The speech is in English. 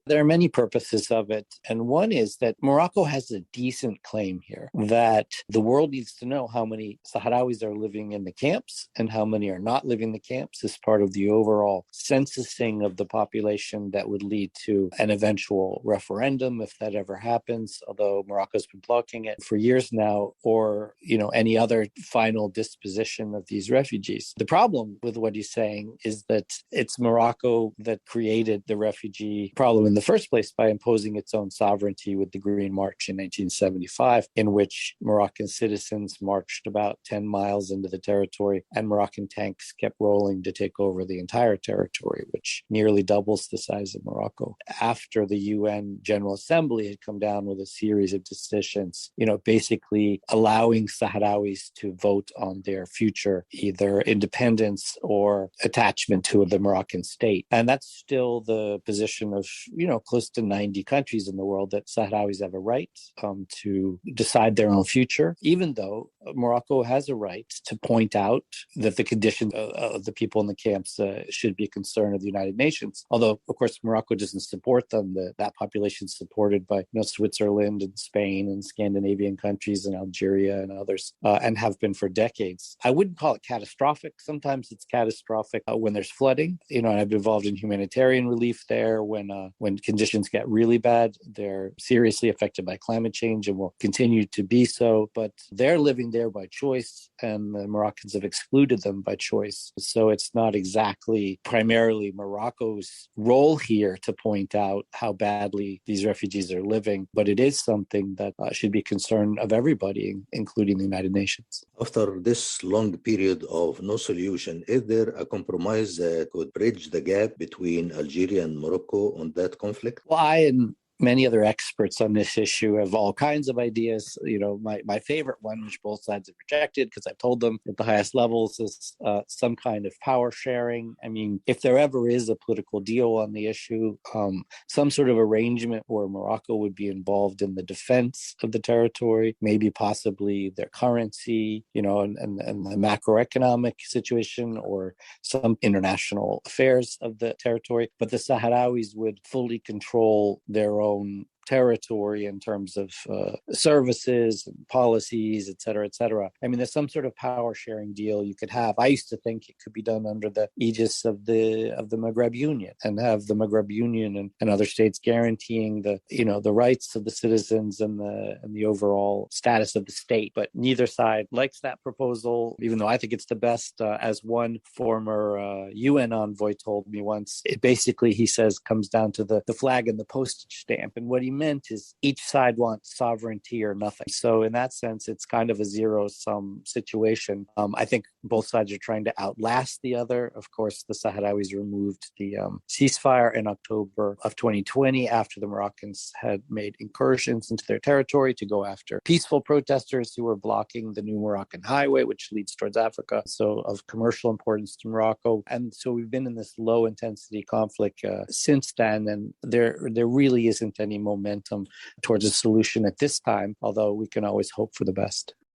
There are many purposes of it. And one is that Morocco has a decent claim here that the world needs to know how many Sahrawis are living in the camps and how many are not living in the camps as part of the overall censusing of the population that would lead to an eventual referendum, if that ever happens, although Morocco's been blocking it for years now, or, any other final disposition of these refugees. The problem with what he's saying is that it's Morocco that created the refugee problem in the first place by imposing its own sovereignty with the Green March in 1975, in which Moroccan citizens marched about 10 miles into the territory and Moroccan tanks kept rolling to take over the entire territory, which nearly doubles the size of Morocco. After the UN General Assembly had come down with a series of decisions, basically allowing Sahrawis to vote on their future, either independence or attachment to the Moroccan state. And that's still the position of close to 90 countries in the world, that Sahrawis have a right to decide their own future, even though Morocco has a right to point out that the conditions of the people in the camps should be a concern of the United Nations. Although, of course, Morocco doesn't support them. That population is supported by Switzerland and Spain and Scandinavian countries and Algeria and others, and have been for decades. I wouldn't call it catastrophic. Sometimes it's catastrophic when there's flooding. And I've been involved in humanitarian relief there when conditions get really bad. They're seriously affected by climate change and will continue to be so, but they're living there by choice, and the Moroccans have excluded them by choice. So it's not exactly primarily Morocco's role here to point out how badly these refugees are living, but it is something that should be concern of everybody, including the United Nations. After this long period of no solution, is there a compromise that could bridge the gap between Algeria and Morocco on that conflict? Well, I and many other experts on this issue have all kinds of ideas. My favorite one, which both sides have rejected because I've told them at the highest levels, is some kind of power sharing. I mean, if there ever is a political deal on the issue, some sort of arrangement where Morocco would be involved in the defense of the territory, maybe possibly their currency, and the macroeconomic situation or some international affairs of the territory. But the Sahrawis would fully control their own territory in terms of services and policies, et cetera, et cetera. I mean, there's some sort of power sharing deal you could have. I used to think it could be done under the aegis of the Maghreb Union, and have the Maghreb Union and other states guaranteeing the rights of the citizens and the overall status of the state. But neither side likes that proposal, even though I think it's the best. As one former UN envoy told me once, it basically, he says, comes down to the flag and the postage stamp. And what he meant is each side wants sovereignty or nothing. So in that sense, it's kind of a zero-sum situation. I think both sides are trying to outlast the other. Of course, the Sahrawis removed the ceasefire in October of 2020 after the Moroccans had made incursions into their territory to go after peaceful protesters who were blocking the new Moroccan highway, which leads towards Africa, so of commercial importance to Morocco. And so we've been in this low-intensity conflict since then, and there really isn't any momentum towards a solution at this time, although we can always hope for the best.